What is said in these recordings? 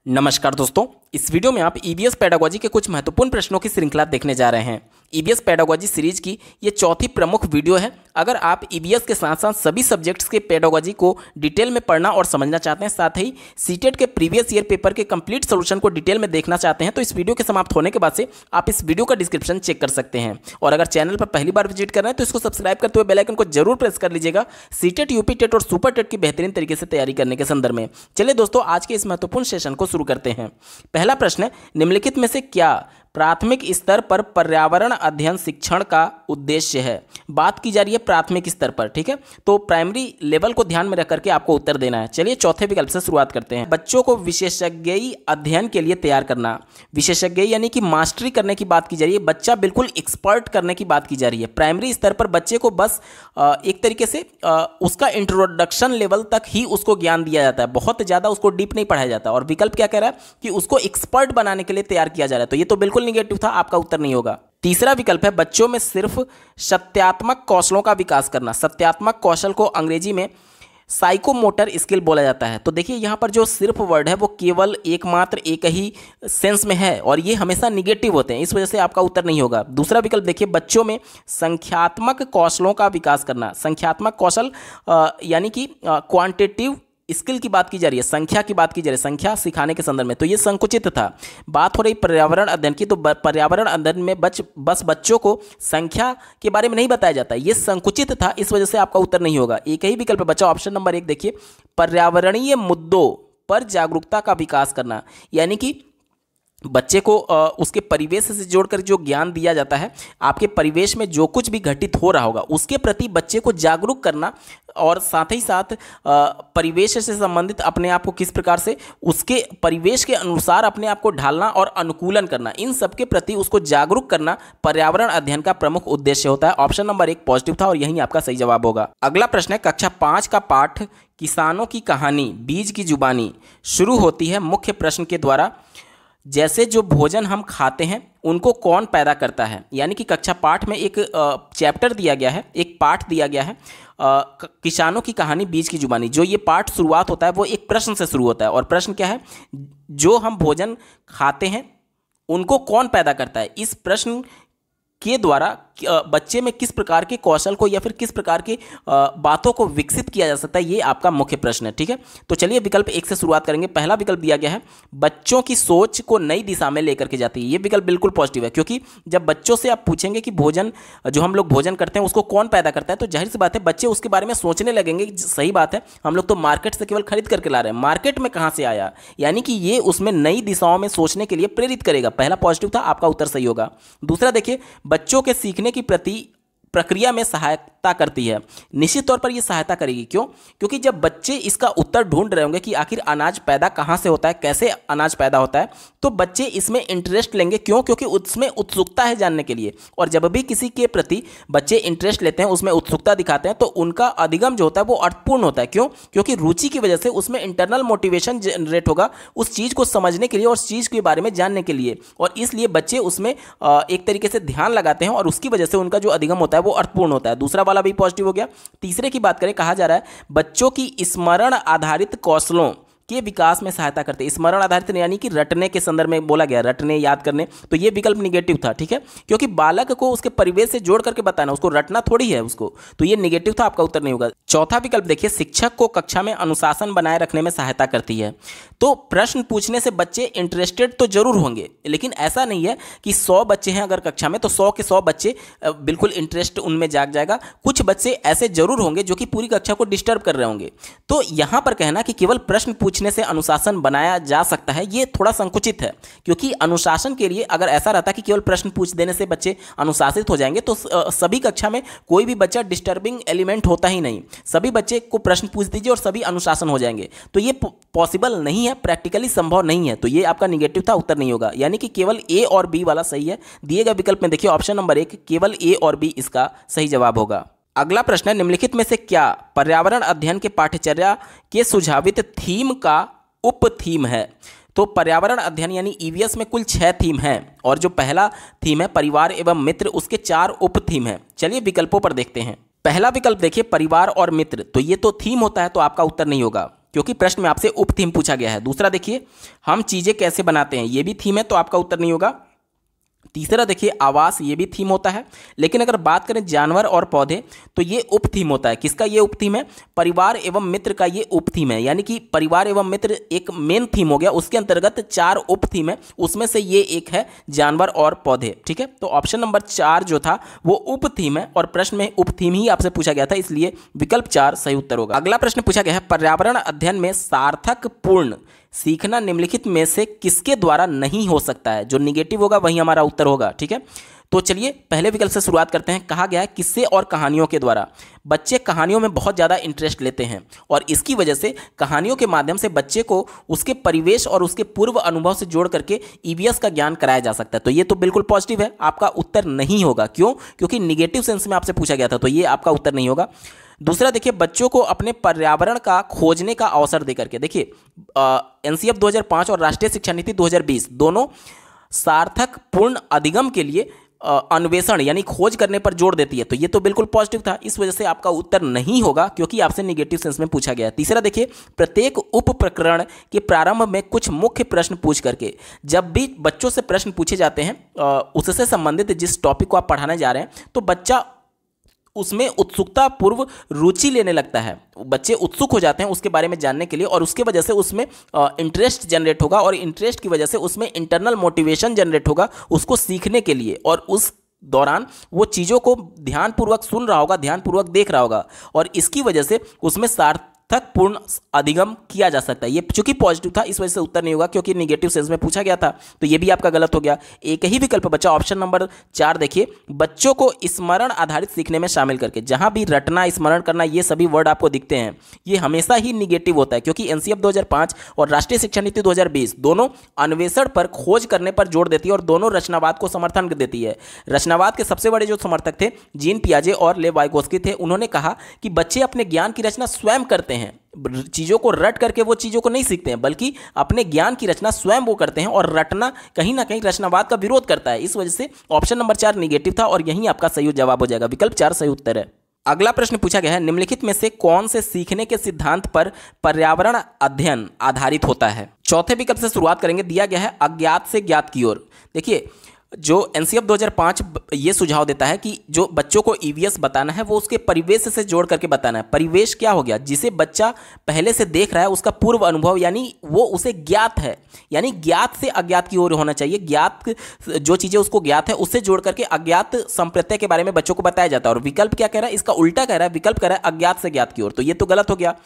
नमस्कार दोस्तों, इस वीडियो में आप ईबीएस पेडागोजी के कुछ महत्वपूर्ण प्रश्नों की श्रृंखला देखने जा रहे हैं। ईबीएस पेडागोजी सीरीज की ये चौथी प्रमुख वीडियो है। अगर आप ईबीएस के साथ साथ सभी सब्जेक्ट्स के पेडागोजी को डिटेल में पढ़ना और समझना चाहते हैं, साथ ही सीटेट के प्रीवियस ईयर पेपर के कंप्लीट सोल्यूशन को डिटेल में देखना चाहते हैं, तो इस वीडियो के समाप्त होने के बाद से आप इस वीडियो का डिस्क्रिप्शन चेक कर सकते हैं। और अगर चैनल पर पहली बार विजिट कर रहे हैं तो इसको सब्सक्राइब करते हुए बेल आइकन को जरूर प्रेस कर लीजिएगा, सीटेट, यूपी टेट और सुपर टेट की बेहतरीन तरीके से तैयारी करने के संदर्भ में। चलिए दोस्तों, आज के इस महत्वपूर्ण सेशन को शुरू करते हैं। पहला प्रश्न है, निम्नलिखित में से क्या प्राथमिक स्तर पर पर्यावरण अध्ययन शिक्षण का उद्देश्य है? बात की जा रही है प्राथमिक स्तर पर, ठीक है, तो प्राइमरी लेवल को ध्यान में रख करके आपको उत्तर देना है। चलिए चौथे विकल्प से शुरुआत करते हैं। बच्चों को विशेषज्ञ अध्ययन के लिए तैयार करना। विशेषज्ञ यानी कि मास्टरी करने की बात की जा रही है, बच्चा बिल्कुल एक्सपर्ट करने की बात की जा रही है। प्राइमरी स्तर पर बच्चे को बस एक तरीके से उसका इंट्रोडक्शन लेवल तक ही उसको ज्ञान दिया जाता है, बहुत ज़्यादा उसको डीप नहीं पढ़ाया जाता। और विकल्प क्या कह रहा है कि उसको एक्सपर्ट बनाने के लिए तैयार किया जा रहा है, तो ये तो बिल्कुल निगेटिव था, आपका उत्तर नहीं होगा। तीसरा विकल्प है, बच्चों में सिर्फ सत्यात्मक कौशलों का विकास करना। सत्यात्मक कौशल को अंग्रेजी में साइकोमोटर स्किल बोला जाता है। तो देखिए यहाँ पर जो सिर्फ वर्ड है वो केवल एकमात्र एक ही सेंस में है और ये हमेशा निगेटिव होते हैं, इस वजह से आपका उत्तर नहीं होगा। दूसरा विकल्प देखिए, बच्चों में संख्यात्मक कौशलों का विकास करना। संख्यात्मक कौशल यानी कि क्वांटिटेटिव स्किल की बात की जा रही है, संख्या की बात की जा रही है, संख्या सिखाने के संदर्भ में, तो ये संकुचित था। बात हो रही पर्यावरण अध्ययन की, तो पर्यावरण अध्ययन में बस बच्चों को संख्या के बारे में नहीं बताया जाता, ये संकुचित था, इस वजह से आपका उत्तर नहीं होगा। एक ही विकल्प बचा ऑप्शन नंबर 1, देखिए पर्यावरणीय मुद्दों पर जागरूकता का विकास करना, यानी कि बच्चे को उसके परिवेश से जोड़कर जो ज्ञान दिया जाता है, आपके परिवेश में जो कुछ भी घटित हो रहा होगा उसके प्रति बच्चे को जागरूक करना, और साथ ही साथ परिवेश से संबंधित अपने आप को किस प्रकार से उसके परिवेश के अनुसार अपने आप को ढालना और अनुकूलन करना, इन सब के प्रति उसको जागरूक करना पर्यावरण अध्ययन का प्रमुख उद्देश्य होता है। ऑप्शन नंबर 1 पॉजिटिव था और यही आपका सही जवाब होगा। अगला प्रश्न है, कक्षा 5 का पाठ किसानों की कहानी बीज की जुबानी शुरू होती है मुख्य प्रश्न के द्वारा, जैसे जो भोजन हम खाते हैं उनको कौन पैदा करता है। यानी कि कक्षा पाठ में एक चैप्टर दिया गया है, एक पाठ दिया गया है, किसानों की कहानी बीज की जुबानी। जो ये पाठ शुरुआत होता है वो एक प्रश्न से शुरू होता है, और प्रश्न क्या है, जो हम भोजन खाते हैं उनको कौन पैदा करता है। इस प्रश्न के द्वारा बच्चे में किस प्रकार के कौशल को या फिर किस प्रकार के बातों को विकसित किया जा सकता है, ये आपका मुख्य प्रश्न है, ठीक है। तो चलिए विकल्प 1 से शुरुआत करेंगे। पहला विकल्प दिया गया है, बच्चों की सोच को नई दिशा में लेकर के जाती है। ये विकल्प बिल्कुल पॉजिटिव है, क्योंकि जब बच्चों से आप पूछेंगे कि भोजन जो हम लोग भोजन करते हैं उसको कौन पैदा करता है, तो जाहिर सी बात है बच्चे उसके बारे में सोचने लगेंगे कि सही बात है, हम लोग तो मार्केट से केवल खरीद करके ला रहे हैं, मार्केट में कहाँ से आया, यानी कि ये उसमें नई दिशाओं में सोचने के लिए प्रेरित करेगा। पहला पॉजिटिव था, आपका उत्तर सही होगा। दूसरा देखिए, बच्चों के सीखने की प्रक्रिया में सहायता करती है। निश्चित तौर पर यह सहायता करेगी, क्यों? क्योंकि जब बच्चे इसका उत्तर ढूंढ रहे होंगे कि आखिर अनाज पैदा कहाँ से होता है, कैसे अनाज पैदा होता है, तो बच्चे इसमें इंटरेस्ट लेंगे। क्यों? क्योंकि उसमें उत्सुकता है जानने के लिए। और जब भी किसी के प्रति बच्चे इंटरेस्ट लेते हैं, उसमें उत्सुकता दिखाते हैं, तो उनका अधिगम जो होता है वो अर्थपूर्ण होता है। क्यों? क्योंकि रुचि की वजह से उसमें इंटरनल मोटिवेशन जनरेट होगा उस चीज़ को समझने के लिए और उस चीज़ के बारे में जानने के लिए, और इसलिए बच्चे उसमें एक तरीके से ध्यान लगाते हैं और उसकी वजह से उनका जो अधिगम होता है वो अर्थपूर्ण होता है। दूसरा वाला भी पॉजिटिव हो गया। तीसरे की बात करें, कहा जा रहा है बच्चों की स्मरण आधारित कौशलों के विकास में सहायता करते हैं। स्मरण आधारित यानी कि रटने के संदर्भ में बोला गया, रटने, याद करने, तो ये विकल्प निगेटिव था, ठीक है, क्योंकि बालक को उसके परिवेश से जोड़ करके बताना, उसको रटना थोड़ी है उसको, तो ये निगेटिव था, आपका उत्तर नहीं होगा। चौथा विकल्प देखिए, शिक्षक को कक्षा में अनुशासन बनाए रखने में सहायता करती है। तो प्रश्न पूछने से बच्चे इंटरेस्टेड तो जरूर होंगे, लेकिन ऐसा नहीं है कि 100 बच्चे हैं अगर कक्षा में तो 100 के 100 बच्चे बिल्कुल इंटरेस्ट उनमें जाग जाएगा। कुछ बच्चे ऐसे जरूर होंगे जो कि पूरी कक्षा को डिस्टर्ब कर रहे होंगे। तो यहां पर कहना कि केवल प्रश्न पूछने से अनुशासन बनाया जा सकता है, ये थोड़ा संकुचित है, क्योंकि अनुशासन के लिए अगर ऐसा रहता कि केवल प्रश्न पूछ देने से बच्चे अनुशासित हो जाएंगे तो सभी कक्षा में कोई भी बच्चा डिस्टर्बिंग एलिमेंट होता ही नहीं। सभी बच्चे को प्रश्न पूछ दीजिए और सभी अनुशासन हो जाएंगे, तो ये पॉसिबल नहीं है, प्रैक्टिकली संभव नहीं है, तो ये आपका निगेटिव था, उत्तर नहीं होगा। यानी कि केवल ए और बी वाला सही है। दिए गए विकल्प में देखिए ऑप्शन नंबर 1 केवल ए और बी इसका सही जवाब होगा। अगला प्रश्न है, निम्नलिखित में से क्या पर्यावरण अध्ययन के पाठ्यचर्या के सुझावित थीम का उप थीम है? तो पर्यावरण अध्ययन यानी ईवीएस में कुल 6 थीम हैं, और जो पहला थीम है परिवार एवं मित्र, उसके 4 उप थीम हैं। चलिए विकल्पों पर देखते हैं। पहला विकल्प देखिए परिवार और मित्र, तो ये तो थीम होता है, तो आपका उत्तर नहीं होगा। क्योंकि प्रश्न में आपसे उप थीम पूछा गया है। दूसरा देखिए, हम चीजें कैसे बनाते हैं, ये भी थीम है, तो आपका उत्तर नहीं होगा। तीसरा देखिए, आवास, ये भी थीम होता है। लेकिन अगर बात करें जानवर और पौधे, तो ये उप थीम होता है। किसका ये उप थीम है? परिवार एवं मित्र का ये उप थीम है। यानी कि परिवार एवं मित्र एक मेन थीम हो गया, उसके अंतर्गत 4 उप थीम है, उसमें से ये एक है जानवर और पौधे। ठीक है, तो ऑप्शन नंबर 4 जो था वो उप थीम है, और प्रश्न में उप थीम ही आपसे पूछा गया था, इसलिए विकल्प 4 सही उत्तर होगा। अगला प्रश्न पूछा गया है, पर्यावरण अध्ययन में सार्थक पूर्ण सीखना निम्नलिखित में से किसके द्वारा नहीं हो सकता है? जो निगेटिव होगा वही हमारा उत्तर होगा। ठीक है, तो चलिए पहले विकल्प से शुरुआत करते हैं। कहा गया है किस्से और कहानियों के द्वारा। बच्चे कहानियों में बहुत ज़्यादा इंटरेस्ट लेते हैं, और इसकी वजह से कहानियों के माध्यम से बच्चे को उसके परिवेश और उसके पूर्व अनुभव से जोड़ करके ईवीएस का ज्ञान कराया जा सकता है। तो ये तो बिल्कुल पॉजिटिव है, आपका उत्तर नहीं होगा। क्यों? क्योंकि निगेटिव सेंस में आपसे पूछा गया था, तो ये आपका उत्तर नहीं होगा। दूसरा देखिए, बच्चों को अपने पर्यावरण का खोजने का अवसर देकर के, देखिए एनसीएफ 2005 और राष्ट्रीय शिक्षा नीति 2020 दोनों सार्थक पूर्ण अधिगम के लिए अन्वेषण यानी खोज करने पर जोर देती है। तो ये तो बिल्कुल पॉजिटिव था, इस वजह से आपका उत्तर नहीं होगा, क्योंकि आपसे निगेटिव सेंस में पूछा गया है। तीसरा देखिए, प्रत्येक उप प्रकरण के प्रारंभ में कुछ मुख्य प्रश्न पूछ करके, जब भी बच्चों से प्रश्न पूछे जाते हैं उससे संबंधित जिस टॉपिक को आप पढ़ाने जा रहे हैं, तो बच्चा उसमें उत्सुकता पूर्व रुचि लेने लगता है। बच्चे उत्सुक हो जाते हैं उसके बारे में जानने के लिए, और उसके वजह से उसमें इंटरेस्ट जनरेट होगा, और इंटरेस्ट की वजह से उसमें इंटरनल मोटिवेशन जनरेट होगा उसको सीखने के लिए, और उस दौरान वो चीज़ों को ध्यानपूर्वक सुन रहा होगा, ध्यानपूर्वक देख रहा होगा, और इसकी वजह से उसमें सार्थक पूर्ण अधिगम किया जा सकता है। ये चूंकि पॉजिटिव था, इस वजह से उत्तर नहीं होगा, क्योंकि निगेटिव सेंस में पूछा गया था, तो ये भी आपका गलत हो गया। एक ही विकल्प बचा ऑप्शन नंबर 4। देखिए, बच्चों को स्मरण आधारित सीखने में शामिल करके, जहां भी रटना, स्मरण करना, ये सभी वर्ड आपको दिखते हैं, ये हमेशा ही निगेटिव होता है, क्योंकि एनसीएफ 2005 और राष्ट्रीय शिक्षा नीति 2020 दोनों अन्वेषण पर, खोज करने पर जोर देती है, और दोनों रचनावाद को समर्थन देती है। रचनावाद के सबसे बड़े जो समर्थक थे जीन पियाजे और ले वाइगोस्की थे। उन्होंने कहा कि बच्चे अपने ज्ञान की रचना स्वयं करते हैं, चीजों को रट करके वो चीजों को नहीं सीखते हैं, बल्कि अपने ज्ञान की रचना स्वयं वो करते हैं, और रटना कहीं ना कहीं रचनावाद का विरोध करता है। इस वजह से ऑप्शन नंबर 4 निगेटिव था, और यही आपका सही जवाब हो जाएगा। विकल्प 4 सही उत्तर है। अगला प्रश्न पूछा गया है, निम्नलिखित में से कौन से सीखने के सिद्धांत पर पर्यावरण अध्ययन आधारित होता है? चौथे विकल्प से शुरुआत करेंगे। दिया गया है अज्ञात से ज्ञात की ओर। देखिए, जो एनसीएफ 2005 ये सुझाव देता है कि जो बच्चों को ईवीएस बताना है वो उसके परिवेश से जोड़ करके बताना है। परिवेश क्या हो गया? जिसे बच्चा पहले से देख रहा है, उसका पूर्व अनुभव, यानी वो उसे ज्ञात है, यानी ज्ञात से अज्ञात की ओर होना चाहिए। ज्ञात जो चीज़ें उसको ज्ञात है उससे जोड़ करके अज्ञात संप्रत्यय के बारे में बच्चों को बताया जाता है। और विकल्प क्या कह रहा है? इसका उल्टा कह रहा है, विकल्प कह रहा है अज्ञात से ज्ञात की ओर, तो ये तो गलत हो गया।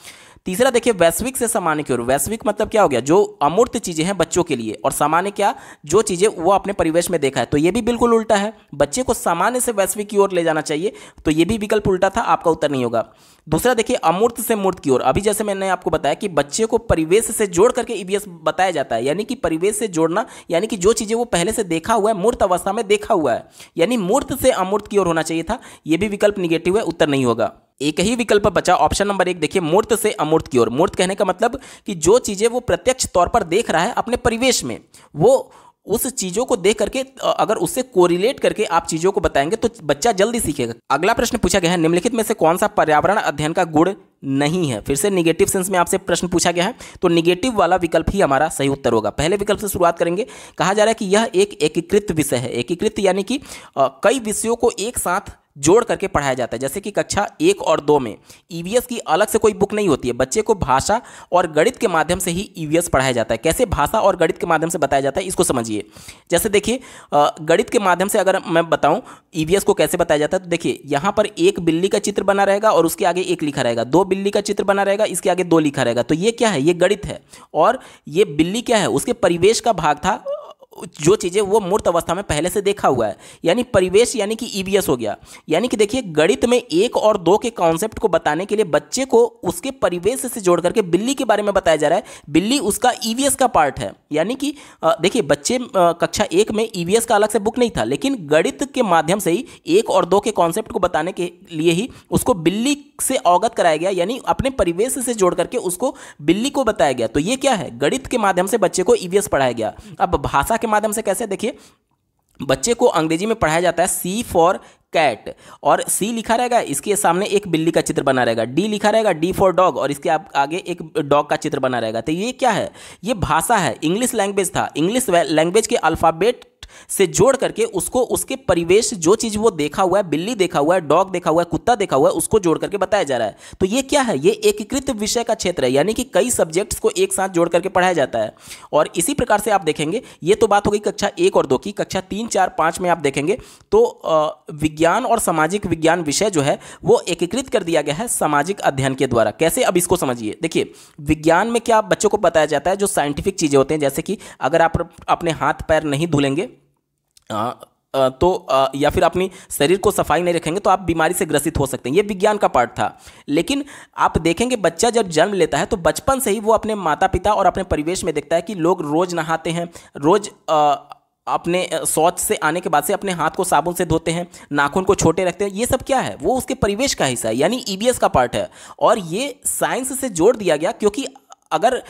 तीसरा देखिए, वैश्विक से सामान्य की ओर। वैश्विक मतलब क्या हो गया? जो अमूर्त चीजें हैं बच्चों के लिए, और सामान्य क्या? जो चीजें वो अपने परिवेश में देखा है, तो ये भी बिल्कुल उल्टा है। बच्चे को सामान्य से वैश्विक की ओर ले जाना चाहिए, तो ये भी विकल्प उल्टा था, आपका उत्तर नहीं होगा। दूसरा देखिए, अमूर्त से मूर्त की ओर। अभी जैसे मैंने आपको बताया कि बच्चे को परिवेश से जोड़ करके ईवीएस बताया जाता है, यानी कि परिवेश से जोड़ना, यानी कि जो चीजें वो पहले से देखा हुआ है, मूर्त अवस्था में देखा हुआ है, यानी मूर्त से अमूर्त की ओर होना चाहिए था। ये भी विकल्प निगेटिव है, उत्तर नहीं होगा। एक ही विकल्प बचा ऑप्शन नंबर 1। देखिए, मूर्त से अमूर्त की ओर। मूर्त कहने का मतलब कि जो चीजें वो प्रत्यक्ष तौर पर देख रहा है अपने परिवेश में, वो उस चीजों को देख करके अगर उससे कोरिलेट करके आप चीजों को बताएंगे तो बच्चा जल्दी सीखेगा। अगला प्रश्न पूछा गया है, निम्नलिखित में से कौन सा पर्यावरण अध्ययन का गुण नहीं है? फिर से निगेटिव सेंस में आपसे प्रश्न पूछा गया है, तो निगेटिव वाला विकल्प ही हमारा सही उत्तर होगा। पहले विकल्प से शुरुआत करेंगे। कहा जा रहा है कि यह एक एकीकृत विषय है। एकीकृत यानी कि कई विषयों को एक साथ जोड़ करके पढ़ाया जाता है। जैसे कि कक्षा 1 और 2 में ईवीएस की अलग से कोई बुक नहीं होती है, बच्चे को भाषा और गणित के माध्यम से ही ईवीएस पढ़ाया जाता है। कैसे भाषा और गणित के माध्यम से बताया जाता है, इसको समझिए। जैसे देखिए, गणित के माध्यम से अगर मैं बताऊं ईवीएस को कैसे बताया जाता है, तो देखिए यहाँ पर एक बिल्ली का चित्र बना रहेगा और उसके आगे 1 लिखा रहेगा। 2 बिल्ली का चित्र बना रहेगा, इसके आगे 2 लिखा रहेगा। तो ये क्या है? ये गणित है। और ये बिल्ली क्या है? उसके परिवेश का भाग था, जो चीज़ें वो मूर्त अवस्था में पहले से देखा हुआ है, यानी परिवेश, यानी कि ईवीएस हो गया। यानी कि देखिए, गणित में 1 और 2 के कॉन्सेप्ट को बताने के लिए बच्चे को उसके परिवेश से जोड़ करके बिल्ली के बारे में बताया जा रहा है। बिल्ली उसका ईवीएस का पार्ट है। यानी कि देखिए, बच्चे कक्षा 1 में ईवीएस का अलग से बुक नहीं था, लेकिन गणित के माध्यम से ही 1 और 2 के कॉन्सेप्ट को बताने के लिए ही उसको बिल्ली से अवगत कराया गया, यानी अपने परिवेश से जोड़ करके उसको बिल्ली को बताया गया। तो ये क्या है? गणित के माध्यम से बच्चे को ईवीएस पढ़ाया गया। अब भाषा के माध्यम से कैसे? देखिए, बच्चे को अंग्रेजी में पढ़ाया जाता है C फॉर कैट, और सी लिखा रहेगा, इसके सामने एक बिल्ली का चित्र बना रहेगा, डी लिखा रहेगा, डी फॉर डॉग, और इसके आगे एक डॉग का चित्र बना रहेगा। तो ये क्या है? ये भाषा है, इंग्लिश लैंग्वेज था। इंग्लिश लैंग्वेज के अल्फ़ाबेट से जोड़ करके उसको उसके परिवेश, जो चीज वो देखा हुआ है, बिल्ली देखा हुआ है, डॉग देखा हुआ है, कुत्ता देखा हुआ है, उसको जोड़ करके बताया जा रहा है। तो ये क्या है? ये एकीकृत विषय का क्षेत्र है, यानी कि कई सब्जेक्ट्स को एक साथ जोड़ करके पढ़ाया जाता है। और इसी प्रकार से आप देखेंगे, ये तो बात हो गई कक्षा 1 और 2 की। कक्षा 3, 4, 5 में आप देखेंगे तो विज्ञान और सामाजिक विज्ञान विषय जो है वो एकीकृत कर दिया गया है सामाजिक अध्ययन के द्वारा। कैसे? अब इसको समझिए। देखिए, विज्ञान में क्या बच्चों को बताया जाता है? जो साइंटिफिक चीजें होते हैं, जैसे कि अगर आप अपने हाथ पैर नहीं धुलेंगे या फिर अपनी शरीर को सफाई नहीं रखेंगे तो आप बीमारी से ग्रसित हो सकते हैं। ये विज्ञान का पार्ट था। लेकिन आप देखेंगे, बच्चा जब जन्म लेता है तो बचपन से ही वो अपने माता पिता और अपने परिवेश में देखता है कि लोग रोज नहाते हैं, रोज अपने शौच से आने के बाद से अपने हाथ को साबुन से धोते हैं, नाखून को छोटे रखते हैं। ये सब क्या है? वो उसके परिवेश का हिस्सा है, यानी ईबीएस का पार्ट है। और ये साइंस से जोड़ दिया गया, क्योंकि अगर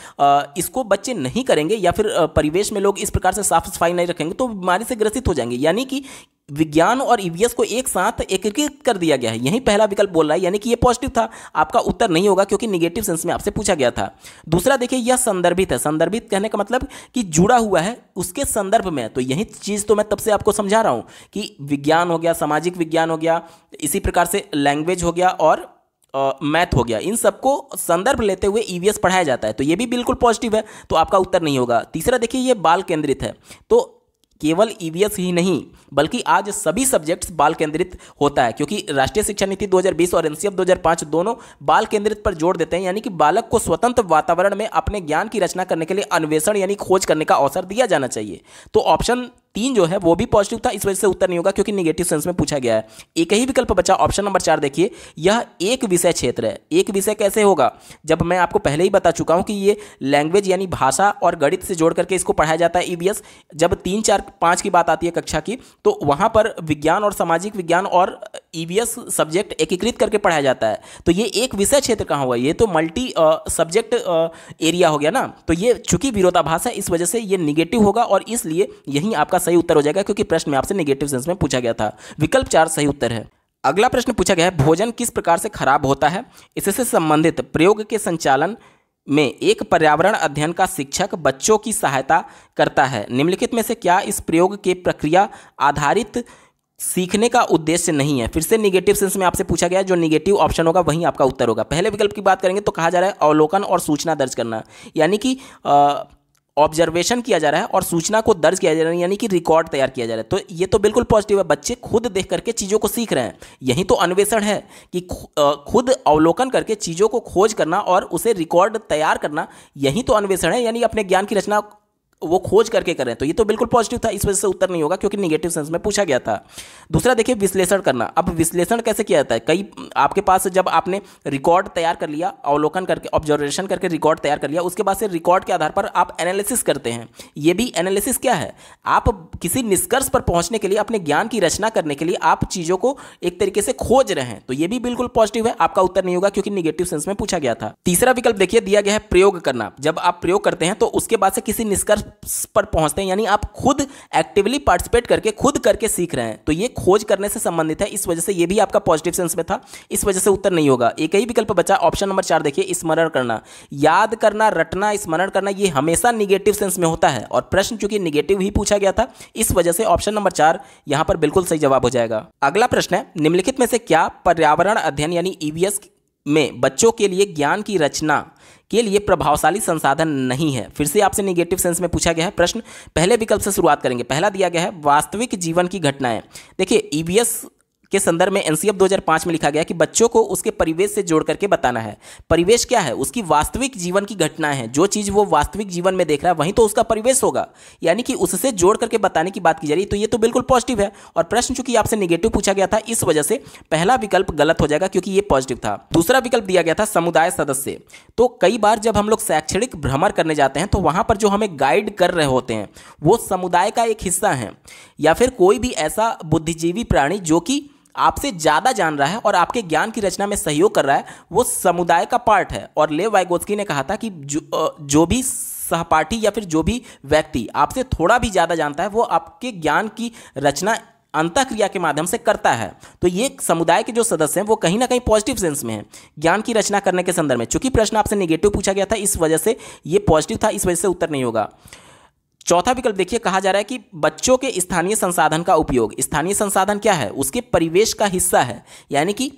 इसको बच्चे नहीं करेंगे या फिर परिवेश में लोग इस प्रकार से साफ सफाई नहीं रखेंगे तो बीमारी से ग्रसित हो जाएंगे। यानी कि विज्ञान और ईवीएस को एक साथ एकीकृत कर दिया गया है। यही पहला विकल्प बोल रहा है, यानी कि ये पॉजिटिव था। आपका उत्तर नहीं होगा, क्योंकि निगेटिव सेंस में आपसे पूछा गया था। दूसरा देखिए, यह संदर्भित है। संदर्भित कहने का मतलब कि जुड़ा हुआ है उसके संदर्भ में। तो यही चीज़ तो मैं तब से आपको समझा रहा हूँ कि विज्ञान हो गया, सामाजिक विज्ञान हो गया, इसी प्रकार से लैंग्वेज हो गया और मैथ हो गया, इन सबको संदर्भ लेते हुए ईवीएस पढ़ाया जाता है। तो ये भी बिल्कुल पॉजिटिव है, तो आपका उत्तर नहीं होगा। तीसरा देखिए, ये बाल केंद्रित है। तो केवल ईवीएस ही नहीं बल्कि आज सभी सब्जेक्ट्स बाल केंद्रित होता है, क्योंकि राष्ट्रीय शिक्षा नीति 2020 और एनसीएफ 2005 दोनों बाल केंद्रित पर जोर देते हैं। यानी कि बालक को स्वतंत्र वातावरण में अपने ज्ञान की रचना करने के लिए अन्वेषण यानी खोज करने का अवसर दिया जाना चाहिए। तो ऑप्शन 3 जो है वो भी पॉजिटिव था, इस वजह से उत्तर नहीं होगा, क्योंकि निगेटिव सेंस में पूछा गया है। एक ही विकल्प बचा, ऑप्शन नंबर 4 देखिए, यह एक विषय क्षेत्र है। एक विषय कैसे होगा? जब मैं आपको पहले ही बता चुका हूं कि ये लैंग्वेज यानी भाषा और गणित से जोड़ करके इसको पढ़ाया जाता है ईवीएस। जब 3, 4, 5 की बात आती है कक्षा की, तो वहां पर विज्ञान और सामाजिक विज्ञान और ईवीएस सब्जेक्ट एकीकृत करके पढ़ाया जाता है। तो ये एक विषय क्षेत्र कहाँ हुआ? ये तो मल्टी सब्जेक्ट एरिया हो गया ना। तो ये चूंकि विरोधाभास है, इस वजह से ये निगेटिव होगा और इसलिए यही आपका सही उत्तर हो जाएगा, क्योंकि प्रश्न में आपसे नेगेटिव सेंस में पूछा गया था। विकल्प 4 सही उत्तर है। अगला प्रश्न पूछा गया है, भोजन किस प्रकार से खराब होता है? इससे संबंधित प्रयोग के संचालन में एक पर्यावरण अध्ययन का शिक्षक बच्चों की सहायता करता है। निम्नलिखित में से क्या इस प्रयोग के प्रक्रिया आधारित सीखने का उद्देश्य नहीं है? फिर से निगेटिव सेंस में आपसे पूछा गया, जो निगेटिव ऑप्शन होगा वहीं आपका उत्तर होगा। पहले विकल्प की बात करेंगे तो कहा जा रहा है अवलोकन और सूचना दर्ज करना, यानी कि ऑब्जर्वेशन किया जा रहा है और सूचना को दर्ज किया जा रहा है, यानी कि रिकॉर्ड तैयार किया जा रहा है। तो ये तो बिल्कुल पॉजिटिव है, बच्चे खुद देख करके चीज़ों को सीख रहे हैं। यही तो अन्वेषण है कि खुद अवलोकन करके चीज़ों को खोज करना और उसे रिकॉर्ड तैयार करना, यही तो अन्वेषण है, यानी अपने ज्ञान की रचना वो खोज करके कर रहे हैं। तो ये तो बिल्कुल पॉजिटिव था, इस वजह से उत्तर नहीं होगा, क्योंकि निगेटिव सेंस में पूछा गया था। दूसरा देखिए, विश्लेषण करना। अब विश्लेषण कैसे किया जाता है? कई आपके पास जब आपने रिकॉर्ड तैयार कर लिया, अवलोकन करके ऑब्जर्वेशन करके रिकॉर्ड तैयार कर लिया, उसके बाद से रिकॉर्ड के आधार पर आप एनालिसिस करते हैं। ये भी एनालिसिस क्या है? आप किसी निष्कर्ष पर पहुंचने के लिए, अपने ज्ञान की रचना करने के लिए आप चीज़ों को एक तरीके से खोज रहे हैं। तो ये भी बिल्कुल पॉजिटिव है, आपका उत्तर नहीं होगा, क्योंकि निगेटिव सेंस में पूछा गया था। तीसरा विकल्प देखिए, दिया गया है प्रयोग करना। जब आप प्रयोग करते हैं तो उसके बाद से किसी निष्कर्ष पर पहुंचते हैं, यानी आप खुद एक्टिवली पार्टिसिपेट करके खुद करके सीख रहे हैं। तो ये खोज करने से संबंधित है, इस वजह से ये भी आपका पॉजिटिव सेंस में था, इस वजह से उत्तर नहीं होगा। एक ही विकल्प बचा, ऑप्शन नंबर 4 देखिए, स्मरण करना। याद करना, रटना, स्मरण करना, ये हमेशा निगेटिव सेंस में होता है और प्रश्न चूंकि निगेटिव ही पूछा गया था, इस वजह से ऑप्शन नंबर 4 यहां पर बिल्कुल सही जवाब हो जाएगा। अगला प्रश्न है, निम्नलिखित में से क्या पर्यावरण अध्ययन यानी ईवीएस में बच्चों के लिए ज्ञान की रचना के लिए प्रभावशाली संसाधन नहीं है? फिर से आपसे निगेटिव सेंस में पूछा गया है प्रश्न। पहले विकल्प से शुरुआत करेंगे। पहला दिया गया है वास्तविक जीवन की घटनाएं। देखिए, ईवीएस के संदर्भ में एनसीएफ 2005 में लिखा गया कि बच्चों को उसके परिवेश से जोड़ करके बताना है। परिवेश क्या है? उसकी वास्तविक जीवन की घटनाएं हैं। जो चीज़ वो वास्तविक जीवन में देख रहा है वहीं तो उसका परिवेश होगा, यानी कि उससे जोड़ करके बताने की बात की जा रही है। तो ये तो बिल्कुल पॉजिटिव है और प्रश्न चूंकि आपसे निगेटिव पूछा गया था, इस वजह से पहला विकल्प गलत हो जाएगा, क्योंकि ये पॉजिटिव था। दूसरा विकल्प दिया गया था समुदाय सदस्य। तो कई बार जब हम लोग शैक्षणिक भ्रमण करने जाते हैं तो वहां पर जो हमें गाइड कर रहे होते हैं वो समुदाय का एक हिस्सा है, या फिर कोई भी ऐसा बुद्धिजीवी प्राणी जो कि आपसे ज़्यादा जान रहा है और आपके ज्ञान की रचना में सहयोग कर रहा है, वो समुदाय का पार्ट है। और लेव वाइगोत्स्की ने कहा था कि जो भी सहपाठी या फिर जो भी व्यक्ति आपसे थोड़ा भी ज़्यादा जानता है वो आपके ज्ञान की रचना अंतःक्रिया के माध्यम से करता है। तो ये समुदाय के जो सदस्य हैं वो कहीं ना कहीं पॉजिटिव सेंस में हैं ज्ञान की रचना करने के संदर्भ में। चूंकि प्रश्न आपसे नेगेटिव पूछा गया था इस वजह से ये पॉजिटिव था, इस वजह से उत्तर नहीं होगा। चौथा विकल्प देखिए, कहा जा रहा है कि बच्चों के स्थानीय संसाधन का उपयोग। स्थानीय संसाधन क्या है? उसके परिवेश का हिस्सा है, यानी कि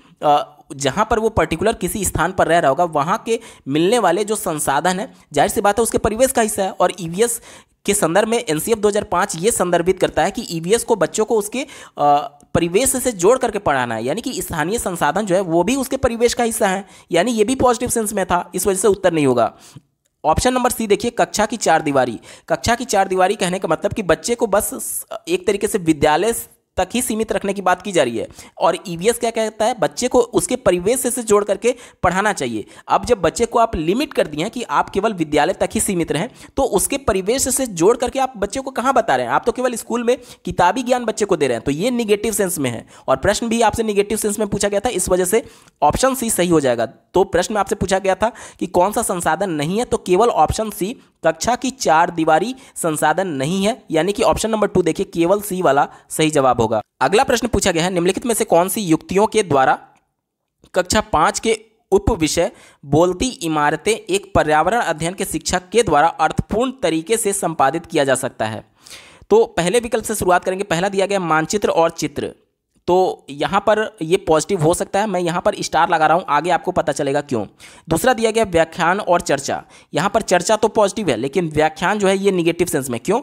जहां पर वो पर्टिकुलर किसी स्थान पर रह रहा होगा वहां के मिलने वाले जो संसाधन है, जाहिर सी बात है उसके परिवेश का हिस्सा है। और ईवीएस के संदर्भ में एनसीएफ 2005 ये संदर्भित करता है कि ईवीएस को बच्चों को उसके परिवेश से जोड़ करके पढ़ाना है, यानी कि स्थानीय संसाधन जो है वो भी उसके परिवेश का हिस्सा है, यानी ये भी पॉजिटिव सेंस में था, इस वजह से उत्तर नहीं होगा। ऑप्शन नंबर सी देखिए, कक्षा की चार दीवारी। कक्षा की चार दीवारी कहने का मतलब कि बच्चे को बस एक तरीके से विद्यालय तक ही सीमित रखने की बात की जा रही है, और ईवीएस क्या कहता है? बच्चे को उसके परिवेश से जोड़ करके पढ़ाना चाहिए। अब जब बच्चे को आप लिमिट कर दिए हैं कि आप केवल विद्यालय तक ही सीमित रहें, तो उसके परिवेश से जोड़ करके आप बच्चे को कहां बता रहे हैं? आप तो केवल स्कूल में किताबी ज्ञान बच्चे को दे रहे हैं, तो ये निगेटिव सेंस में है, और प्रश्न भी आपसे निगेटिव सेंस में पूछा गया था, इस वजह से ऑप्शन सी सही हो जाएगा। तो प्रश्न में आपसे पूछा गया था कि कौन सा संसाधन नहीं है, तो केवल ऑप्शन सी कक्षा की चार दीवारी संसाधन नहीं है, यानी कि ऑप्शन नंबर 2 देखिए, केवल सी वाला सही जवाब होगा। अगला प्रश्न पूछा गया है, निम्नलिखित में से कौन सी युक्तियों के द्वारा कक्षा 5 के उप विषय बोलती इमारतें एक पर्यावरण अध्ययन के शिक्षक के द्वारा अर्थपूर्ण तरीके से संपादित किया जा सकता है? तो पहले विकल्प से शुरुआत करेंगे। पहला दिया गया मानचित्र और चित्र, तो यहाँ पर ये पॉजिटिव हो सकता है, मैं यहाँ पर स्टार लगा रहा हूँ, आगे आपको पता चलेगा क्यों। दूसरा दिया गया व्याख्यान और चर्चा, यहाँ पर चर्चा तो पॉजिटिव है लेकिन व्याख्यान जो है ये निगेटिव सेंस में, क्यों?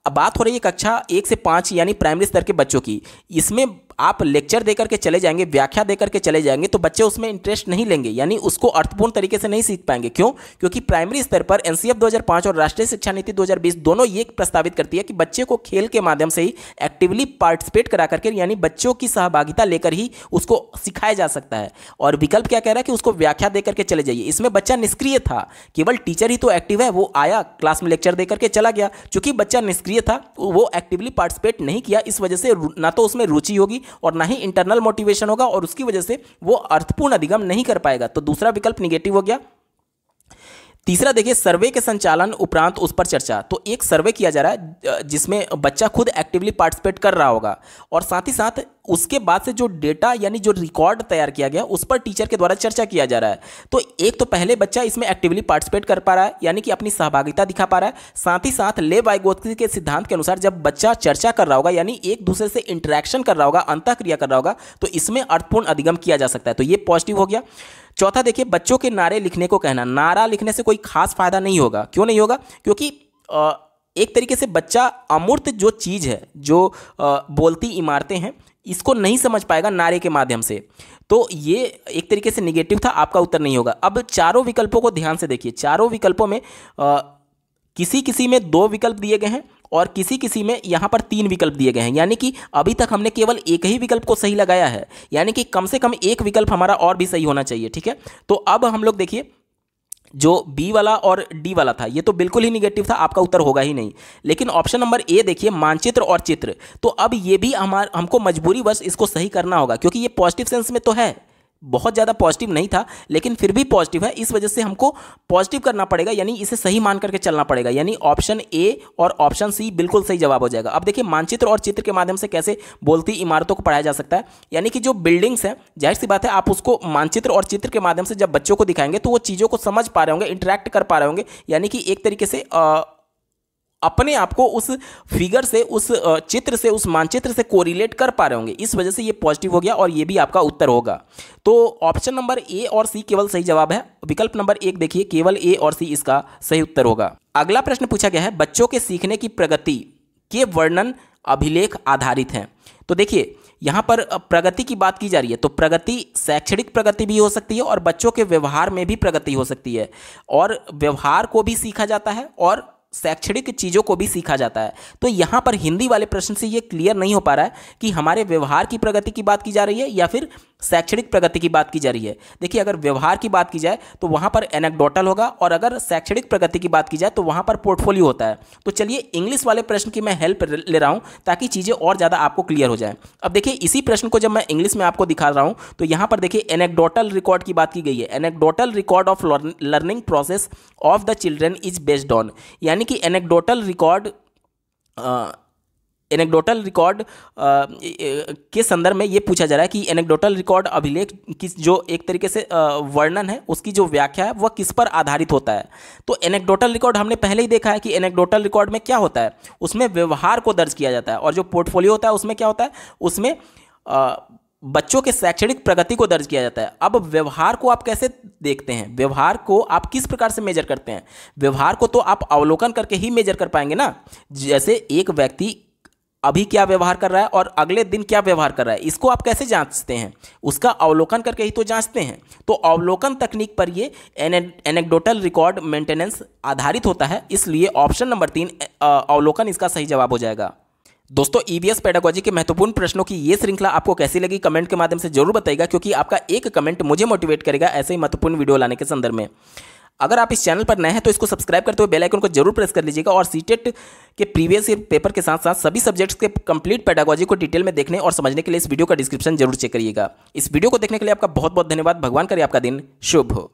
अब बात हो रही है कक्षा 1 से 5 यानी प्राइमरी स्तर के बच्चों की। इसमें आप लेक्चर देकर के चले जाएंगे, व्याख्या देकर के चले जाएंगे, तो बच्चे उसमें इंटरेस्ट नहीं लेंगे, यानी उसको अर्थपूर्ण तरीके से नहीं सीख पाएंगे। क्यों? क्योंकि प्राइमरी स्तर पर एनसीएफ 2005 और राष्ट्रीय शिक्षा नीति 2020 दोनों ये प्रस्तावित करती है कि बच्चे को खेल के माध्यम से ही एक्टिवली पार्टिसिपेट करा करके, यानी बच्चों की सहभागिता लेकर ही उसको सिखाया जा सकता है। और विकल्प क्या कह रहा है कि उसको व्याख्या देकर के चले जाइए, इसमें बच्चा निष्क्रिय था, केवल टीचर ही तो एक्टिव है, वो आया क्लास में लेक्चर देकर के चला गया। चूंकि बच्चा निष्क्रिय था, वो एक्टिवली पार्टिसिपेट नहीं किया, इस वजह से ना तो उसमें रुचि होगी और ना ही इंटरनल मोटिवेशन होगा, और उसकी वजह से वो अर्थपूर्ण अधिगम नहीं कर पाएगा। तो दूसरा विकल्प निगेटिव हो गया। तीसरा देखिए, सर्वे के संचालन उपरांत उस पर चर्चा। तो एक सर्वे किया जा रहा है जिसमें बच्चा खुद एक्टिवली पार्टिसिपेट कर रहा होगा, और साथ ही साथ उसके बाद से जो डेटा यानी जो रिकॉर्ड तैयार किया गया उस पर टीचर के द्वारा चर्चा किया जा रहा है। तो एक तो पहले बच्चा इसमें एक्टिवली पार्टिसिपेट कर पा रहा है, यानी कि अपनी सहभागिता दिखा पा रहा है। साथ ही साथ ले वाइगोत्स्की के सिद्धांत के अनुसार जब बच्चा चर्चा कर रहा होगा, यानी एक दूसरे से इंटरेक्शन कर रहा होगा, अंतःक्रिया कर रहा होगा, तो इसमें अर्थपूर्ण अधिगम किया जा सकता है। तो ये पॉजिटिव हो गया। चौथा देखिए, बच्चों के नारे लिखने को कहना। नारा लिखने से कोई खास फायदा नहीं होगा। क्यों नहीं होगा? क्योंकि एक तरीके से बच्चा अमूर्त जो चीज़ है, जो बोलती इमारतें हैं, इसको नहीं समझ पाएगा नारे के माध्यम से। तो ये एक तरीके से निगेटिव था, आपका उत्तर नहीं होगा। अब चारों विकल्पों को ध्यान से देखिए। चारों विकल्पों में किसी किसी में 2 विकल्प दिए गए हैं और किसी किसी में यहाँ पर 3 विकल्प दिए गए हैं, यानी कि अभी तक हमने केवल एक ही विकल्प को सही लगाया है, यानी कि कम से कम एक विकल्प हमारा और भी सही होना चाहिए। ठीक है, तो अब हम लोग देखिए, जो बी वाला और डी वाला था ये तो बिल्कुल ही निगेटिव था, आपका उत्तर होगा ही नहीं। लेकिन ऑप्शन नंबर ए देखिए, मानचित्र और चित्र, तो अब ये भी हमको मजबूरीवश इसको सही करना होगा, क्योंकि ये पॉजिटिव सेंस में तो है, बहुत ज़्यादा पॉजिटिव नहीं था लेकिन फिर भी पॉजिटिव है, इस वजह से हमको पॉजिटिव करना पड़ेगा, यानी इसे सही मान करके चलना पड़ेगा, यानी ऑप्शन ए और ऑप्शन सी बिल्कुल सही जवाब हो जाएगा। अब देखिए, मानचित्र और चित्र के माध्यम से कैसे बोलती इमारतों को पढ़ाया जा सकता है, यानी कि जो बिल्डिंग्स हैं, जाहिर सी बात है आप उसको मानचित्र और चित्र के माध्यम से जब बच्चों को दिखाएंगे तो वो चीज़ों को समझ पा रहे होंगे, इंटरेक्ट कर पा रहे होंगे, यानी कि एक तरीके से अपने आप को उस फिगर से, उस चित्र से, उस मानचित्र से कोरिलेट कर पा रहे होंगे, इस वजह से ये पॉजिटिव हो गया और ये भी आपका उत्तर होगा। तो ऑप्शन नंबर ए और सी केवल सही जवाब है। विकल्प नंबर 1 देखिए, केवल ए और सी इसका सही उत्तर होगा। अगला प्रश्न पूछा गया है, बच्चों के सीखने की प्रगति के वर्णन अभिलेख आधारित हैं। तो देखिए, यहाँ पर प्रगति की बात की जा रही है, तो प्रगति शैक्षणिक प्रगति भी हो सकती है और बच्चों के व्यवहार में भी प्रगति हो सकती है, और व्यवहार को भी सीखा जाता है और शैक्षणिक चीज़ों को भी सीखा जाता है। तो यहाँ पर हिंदी वाले प्रश्न से ये क्लियर नहीं हो पा रहा है कि हमारे व्यवहार की प्रगति की बात की जा रही है या फिर शैक्षणिक प्रगति की बात की जा रही है। देखिए, अगर व्यवहार की बात की जाए तो वहाँ पर एनेक्डोटल होगा, और अगर शैक्षणिक प्रगति की बात की जाए तो वहाँ पर पोर्टफोलियो होता है। तो चलिए, इंग्लिश वाले प्रश्न की मैं हेल्प ले रहा हूँ ताकि चीज़ें और ज़्यादा आपको क्लियर हो जाए। अब देखिए, इसी प्रश्न को जब मैं इंग्लिश में आपको दिखा रहा हूँ तो यहाँ पर देखिए, एनेक्डोटल रिकॉर्ड की बात की गई है। Anecdotal record of learning process of the children is based on, यानी कि एनेक्डोटल रिकॉर्ड एनेक्डोटल रिकॉर्ड के संदर्भ में ये पूछा जा रहा है कि एनेक्डोटल रिकॉर्ड अभिलेख की जो एक तरीके से वर्णन है, उसकी जो व्याख्या है वह किस पर आधारित होता है। तो एनेक्डोटल रिकॉर्ड हमने पहले ही देखा है कि एनेक्डोटल रिकॉर्ड में क्या होता है, उसमें व्यवहार को दर्ज किया जाता है, और जो पोर्टफोलियो होता है उसमें क्या होता है, उसमें बच्चों के शैक्षणिक प्रगति को दर्ज किया जाता है। अब व्यवहार को आप कैसे देखते हैं, व्यवहार को आप किस प्रकार से मेजर करते हैं? व्यवहार को तो आप अवलोकन करके ही मेजर कर पाएंगे ना। जैसे एक व्यक्ति अभी क्या व्यवहार कर रहा है और अगले दिन क्या व्यवहार कर रहा है, इसको आप कैसे जांचते हैं? उसका अवलोकन करके ही तो जांचते हैं। तो अवलोकन तकनीक पर ये एनेक्डोटल रिकॉर्ड मेंटेनेंस आधारित होता है, इसलिए ऑप्शन नंबर 3 अवलोकन इसका सही जवाब हो जाएगा। दोस्तों, ईबीएस पेडागोजी के महत्वपूर्ण प्रश्नों की ये श्रृंखला आपको कैसी लगी कमेंट के माध्यम से जरूर बताइएगा, क्योंकि आपका एक कमेंट मुझे मोटिवेट करेगा ऐसे ही महत्वपूर्ण वीडियो लाने के संदर्भ में। अगर आप इस चैनल पर नए हैं तो इसको सब्सक्राइब करते हुए बेल आइकन को जरूर प्रेस कर लीजिएगा, और सीटेट के प्रीवियस ईयर पेपर के साथ साथ सभी सब्जेक्ट्स के कंप्लीट पेडागोजी को डिटेल में देखने और समझने के लिए इस वीडियो का डिस्क्रिप्शन जरूर चेक करिएगा। इस वीडियो को देखने के लिए आपका बहुत बहुत धन्यवाद। भगवान करे आपका दिन शुभ हो।